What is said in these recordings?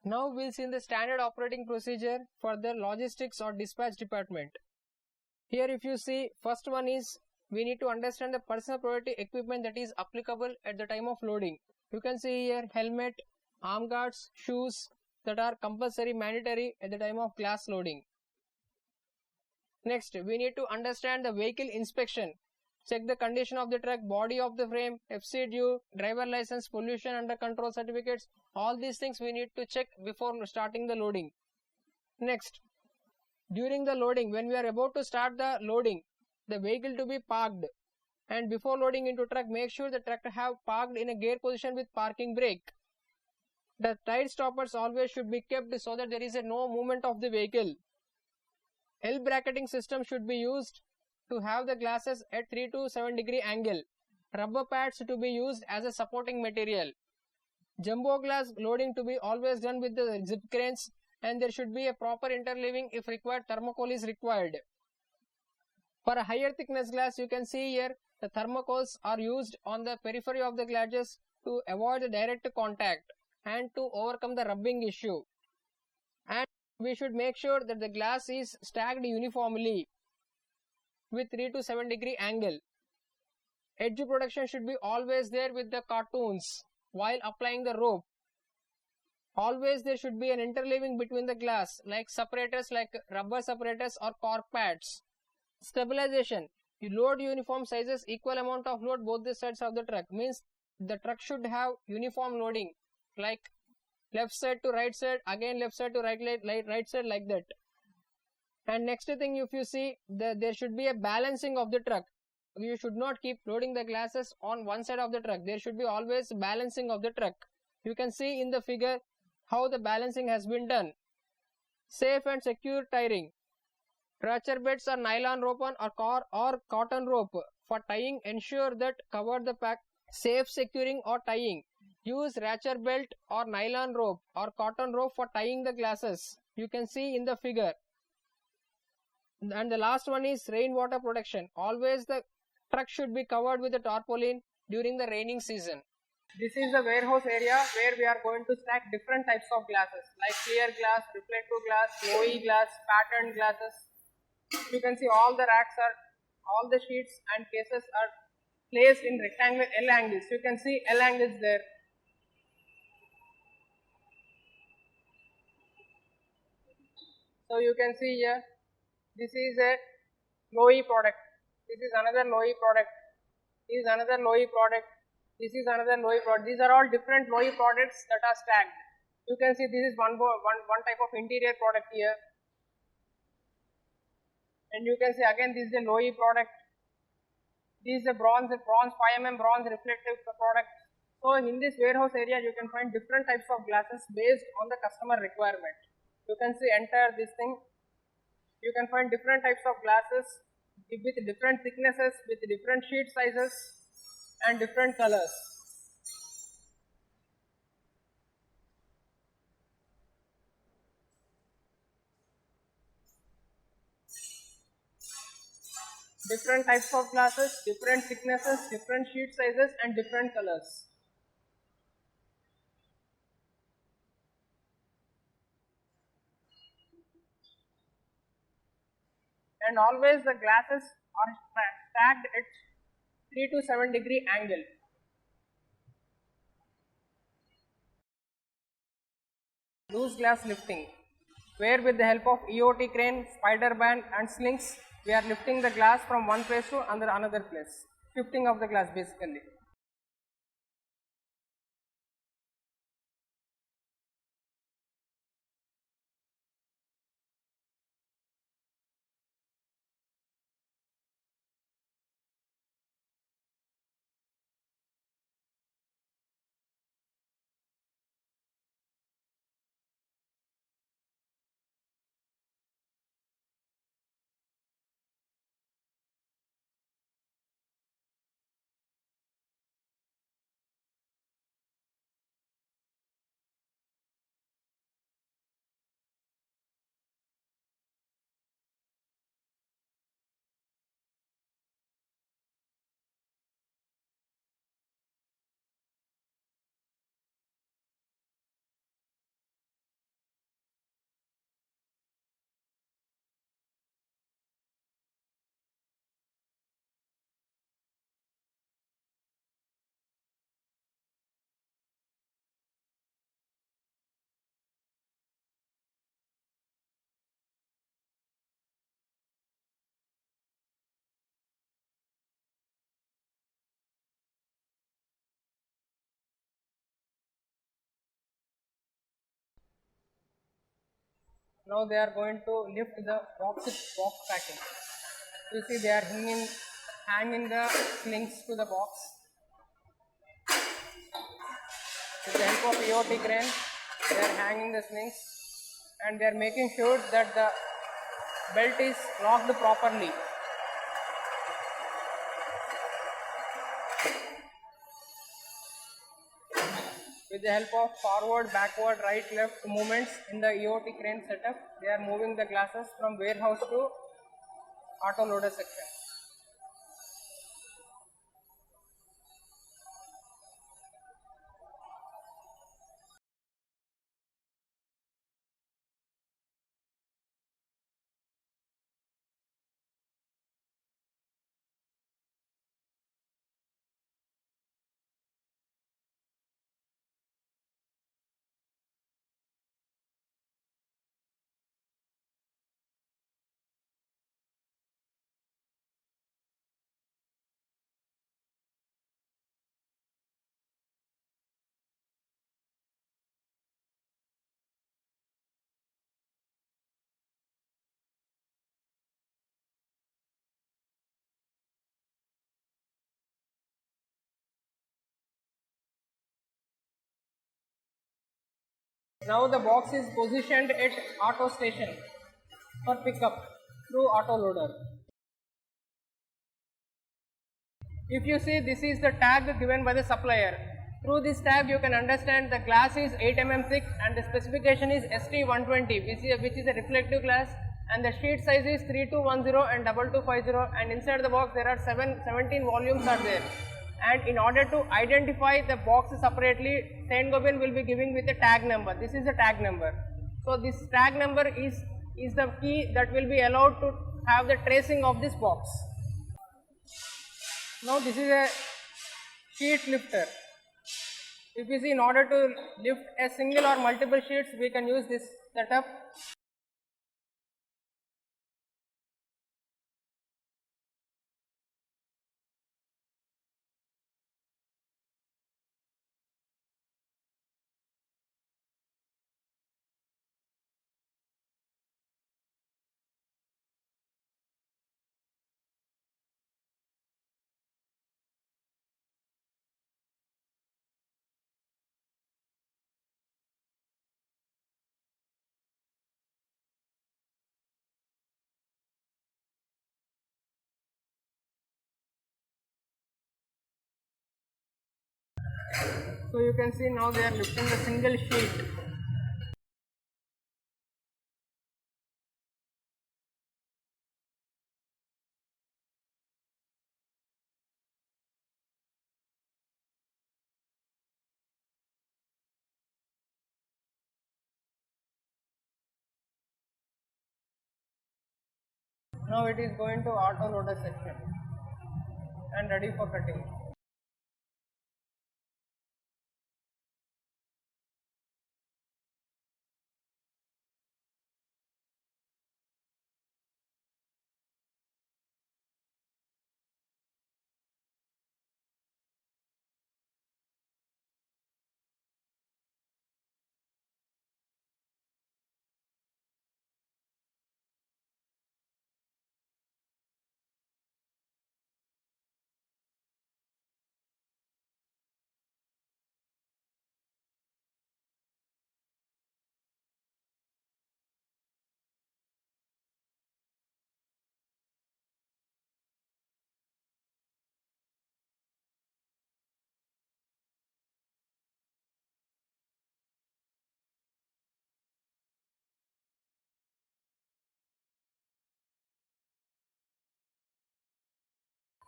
Now we'll see the standard operating procedure for the logistics or dispatch department. Here if you see, first one is we need to understand the personal protective equipment that is applicable at the time of loading. You can see here helmet, arm guards, shoes that are compulsory mandatory at the time of glass loading. Next, we need to understand the vehicle inspection. Check the condition of the truck, body of the frame, FCDU, driver license, pollution under control certificates. All these things we need to check before starting the loading. Next, during the loading, when we are about to start the loading, the vehicle to be parked. And before loading into truck, make sure the truck have parked in a gear position with parking brake. The tire stoppers always should be kept so that there is no movement of the vehicle. L bracketing system should be used to have the glasses at 3 to 7 degree angle. Rubber pads to be used as a supporting material. Jumbo glass loading to be always done with the zip cranes, and there should be a proper interleaving. If required, thermocol is required. For a higher thickness glass, you can see here the thermocols are used on the periphery of the glasses to avoid the direct contact and to overcome the rubbing issue. And we should make sure that the glass is stacked uniformly with 3 to 7 degree angle. Edge protection should be always there with the cartoons while applying the rope. Always there should be an interleaving between the glass like separators, like rubber separators or cork pads. Stabilization. You load uniform sizes, equal amount of load both the sides of the truck. Means the truck should have uniform loading like left side to right side, again left side to right side, like that. And next thing, if you see, there should be a balancing of the truck. You should not keep loading the glasses on one side of the truck. There should be always balancing of the truck. You can see in the figure how the balancing has been done. Safe and secure tiring. Stretcher beds or nylon rope or cotton rope for tying. Ensure that cover the pack. Safe securing or tying. Use ratchet belt or nylon rope or cotton rope for tying the glasses. You can see in the figure. And the last one is rainwater protection. Always the truck should be covered with a tarpaulin during the raining season. This is the warehouse area where we are going to stack different types of glasses like clear glass, reflective glass, OE glass, patterned glasses. You can see all the racks are, all the sheets and cases are placed in rectangular L angles. You can see L angles there. So you can see here, this is a low-E product. This is another low-E product. This is another low-E product. This is another low-E product. These are all different low-E products that are stacked. You can see this is one type of interior product here. And you can see again this is a low-E product. This is a bronze 5 mm bronze reflective product. So in this warehouse area you can find different types of glasses based on the customer requirement. You can see enter this thing. You can find different types of glasses with different thicknesses, with different sheet sizes and different colors. Different types of glasses, different thicknesses, different sheet sizes and different colors. And always the glasses are stacked at 3 to 7 degree angle. Loose glass lifting, where with the help of EOT crane, spider band and slings, we are lifting the glass from one place to another place. Shifting of the glass basically. Now they are going to lift the box packing. You see they are hanging the slings to the box. With the help of EOT crane, they are hanging the slings and they are making sure that the belt is locked properly. With the help of forward, backward, right, left movements in the EOT crane setup, they are moving the glasses from warehouse to auto loader section. Now the box is positioned at auto station for pickup through auto loader. If you see, this is the tag given by the supplier. Through this tag you can understand the glass is 8 mm thick and the specification is ST120 which is a reflective glass, and the sheet size is 3210 and 2250, and inside the box there are 17 volumes are there. And in order to identify the box separately, Saint-Gobain will be giving with a tag number. This is the tag number. So this tag number is the key that will be allowed to have the tracing of this box. Now this is a sheet lifter. If you see, in order to lift a single or multiple sheets, we can use this setup. So you can see now they are lifting the single sheet. Now it is going to auto loader section and ready for cutting.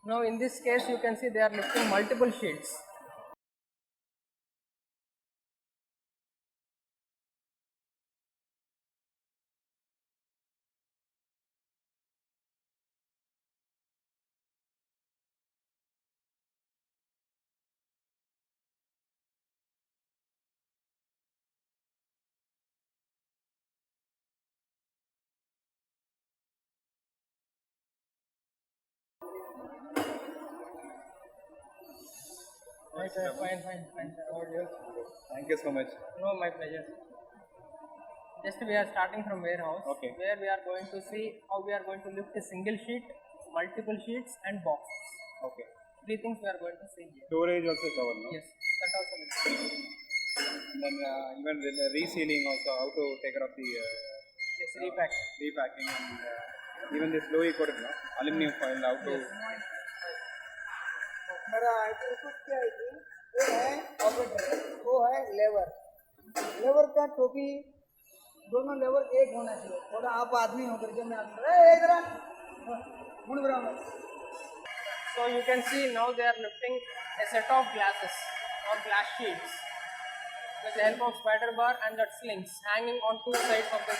Now in this case you can see they are lifting multiple sheets. Right, sir. Fine. How are you? Thank you so much. No, my pleasure. Just we are starting from warehouse. Okay. Where we are going to see how we are going to lift a single sheet, multiple sheets, and boxes. Okay. Three things we are going to see here. Storage also covered, no? Yes, that also will be. And then even the resealing also, how to take care of the Yes, repack. repacking and even this low coated, no? Aluminum foil, how to. मेरा item क्या है कि वो है operator, वो है labour. Labour का टोपी दोनों लेबर एक होना चाहिए। थोड़ा आप आदमी होकर के मैं इधर मुड़ रहा हूँ। So you can see now they are lifting a set of glasses or glass sheets with the help of spider bar and that slings hanging on two sides of the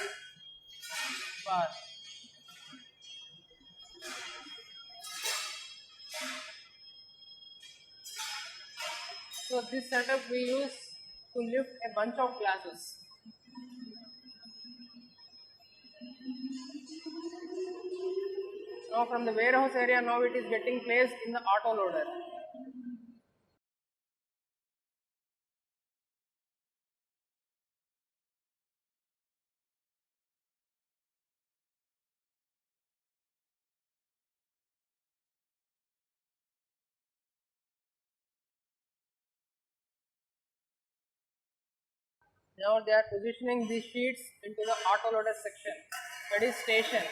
bar. So this setup we use to lift a bunch of glasses. Now from the warehouse area, now it is getting placed in the auto loader. Now they are positioning these sheets into the auto loader section, that is station,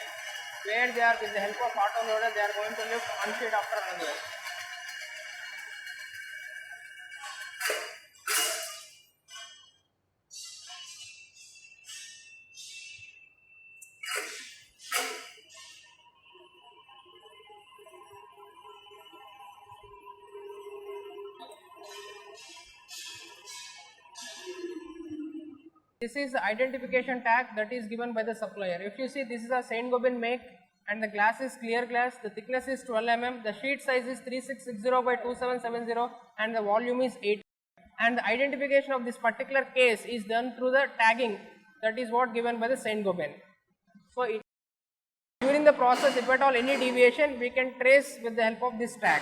where they are with the help of auto loader they are going to lift one sheet after another. This is the identification tag that is given by the supplier. If you see, this is a Saint Gobain make and the glass is clear glass, the thickness is 12 mm, the sheet size is 3660 by 2770 and the volume is 8. And the identification of this particular case is done through the tagging, that is what given by the Saint Gobain. So during the process, if at all any deviation, we can trace with the help of this tag.